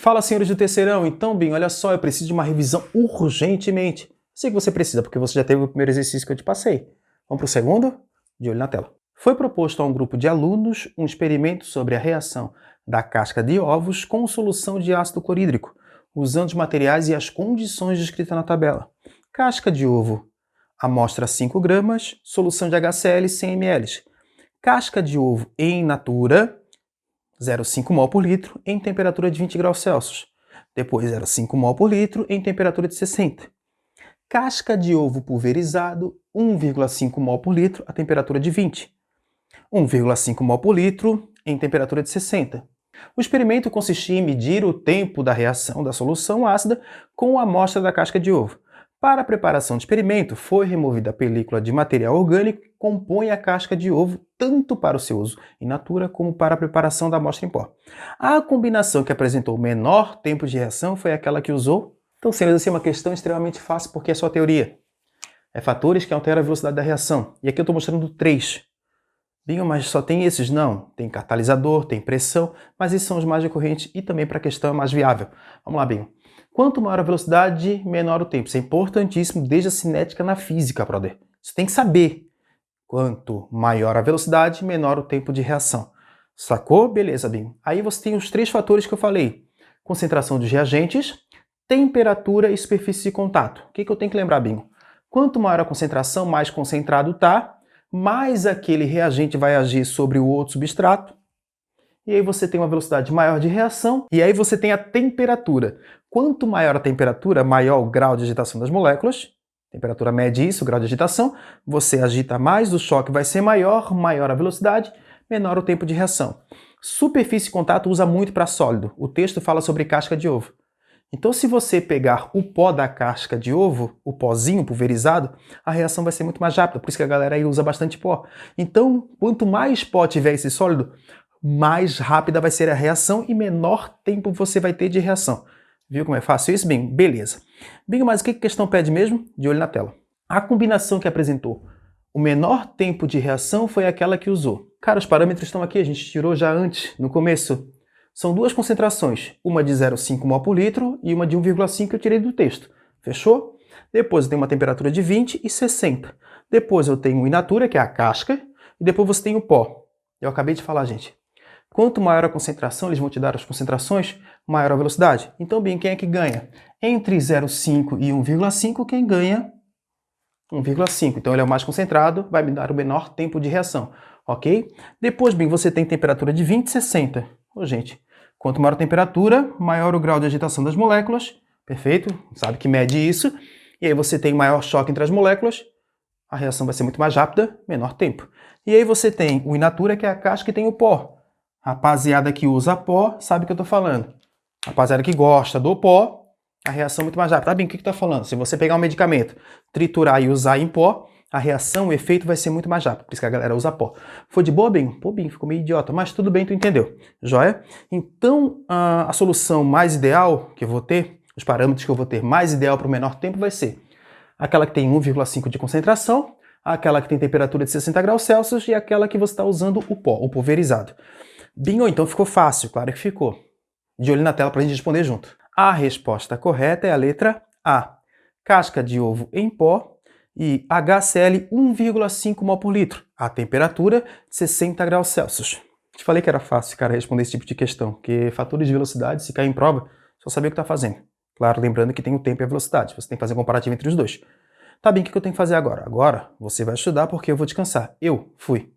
Fala, senhores do terceirão. Então, Binho, olha só, eu preciso de uma revisão urgentemente. Sei que você precisa, porque você já teve o primeiro exercício que eu te passei. Vamos para o segundo? De olho na tela. Foi proposto a um grupo de alunos um experimento sobre a reação da casca de ovos com solução de ácido clorídrico, usando os materiais e as condições descritas na tabela. Casca de ovo, amostra 5 gramas, solução de HCl 100 ml. Casca de ovo em natura, 0,5 mol por litro em temperatura de 20 graus Celsius. Depois 0,5 mol por litro em temperatura de 60. Casca de ovo pulverizado, 1,5 mol por litro a temperatura de 20. 1,5 mol por litro em temperatura de 60. O experimento consistia em medir o tempo da reação da solução ácida com a amostra da casca de ovo. Para a preparação do experimento, foi removida a película de material orgânico que compõe a casca de ovo, tanto para o seu uso in natura como para a preparação da amostra em pó. A combinação que apresentou o menor tempo de reação foi aquela que usou. Então, sendo assim, uma questão extremamente fácil porque é só teoria. É fatores que alteram a velocidade da reação. E aqui eu estou mostrando 3. Binho, mas só tem esses? Não. Tem catalisador, tem pressão, mas esses são os mais recorrentes e também para a questão é mais viável. Vamos lá, Binho. Quanto maior a velocidade, menor o tempo. Isso é importantíssimo desde a cinética na física, brother. Você tem que saber. Quanto maior a velocidade, menor o tempo de reação. Sacou? Beleza, Binho. Aí você tem os 3 fatores que eu falei. Concentração dos reagentes, temperatura e superfície de contato. O que eu tenho que lembrar, Binho? Quanto maior a concentração, mais concentrado está, mais aquele reagente vai agir sobre o outro substrato. E aí você tem uma velocidade maior de reação, e aí você tem a temperatura. Quanto maior a temperatura, maior o grau de agitação das moléculas. Temperatura mede isso, o grau de agitação. Você agita mais, o choque vai ser maior, maior a velocidade, menor o tempo de reação. Superfície de contato usa muito para sólido. O texto fala sobre casca de ovo. Então, se você pegar o pó da casca de ovo, o pozinho pulverizado, a reação vai ser muito mais rápida. Por isso que a galera aí usa bastante pó. Então, quanto mais pó tiver esse sólido, mais rápida vai ser a reação e menor tempo você vai ter de reação. Viu como é fácil isso, Binho? Beleza. Binho, mas o que a questão pede mesmo? De olho na tela. A combinação que apresentou o menor tempo de reação foi aquela que usou. Cara, os parâmetros estão aqui, a gente tirou já antes, no começo. São 2 concentrações, uma de 0,5 mol por litro e uma de 1,5 que eu tirei do texto. Fechou? Depois eu tenho uma temperatura de 20 e 60. Depois eu tenho o in natura, que é a casca, e depois você tem o pó. Eu acabei de falar, gente. Quanto maior a concentração, eles vão te dar as concentrações, maior a velocidade. Então, bem, quem é que ganha? Entre 0,5 e 1,5, quem ganha? 1,5. Então, ele é o mais concentrado, vai me dar o menor tempo de reação. Ok? Depois, bem, você tem temperatura de 20 e 60. Ô, gente, quanto maior a temperatura, maior o grau de agitação das moléculas. Perfeito? Sabe que mede isso. E aí você tem maior choque entre as moléculas. A reação vai ser muito mais rápida, menor tempo. E aí você tem o in natura, que é a casca, que tem o pó. Rapaziada que usa pó, sabe o que eu tô falando. Rapaziada que gosta do pó, a reação é muito mais rápida. Tá bem, o que eu tô falando? Se você pegar um medicamento, triturar e usar em pó, a reação, o efeito vai ser muito mais rápido. Por isso que a galera usa pó. Foi de boa, Binho? Pô, Binho, ficou meio idiota, mas tudo bem, tu entendeu. Joia? Então, a solução mais ideal que eu vou ter, os parâmetros que eu vou ter mais ideal para o menor tempo vai ser aquela que tem 1,5 de concentração, aquela que tem temperatura de 60 graus Celsius e aquela que você está usando o pó, o pulverizado. Binho, então ficou fácil, claro que ficou. De olho na tela para a gente responder junto. A resposta correta é a letra A. Casca de ovo em pó e HCl 1,5 mol por litro. A temperatura 60 graus Celsius. Te falei que era fácil, cara, responder esse tipo de questão, porque fatores de velocidade, se cair em prova, só saber o que está fazendo. Claro, lembrando que tem o tempo e a velocidade. Você tem que fazer um comparativo entre os dois. Tá bem, o que eu tenho que fazer agora? Agora você vai estudar porque eu vou descansar. Eu fui.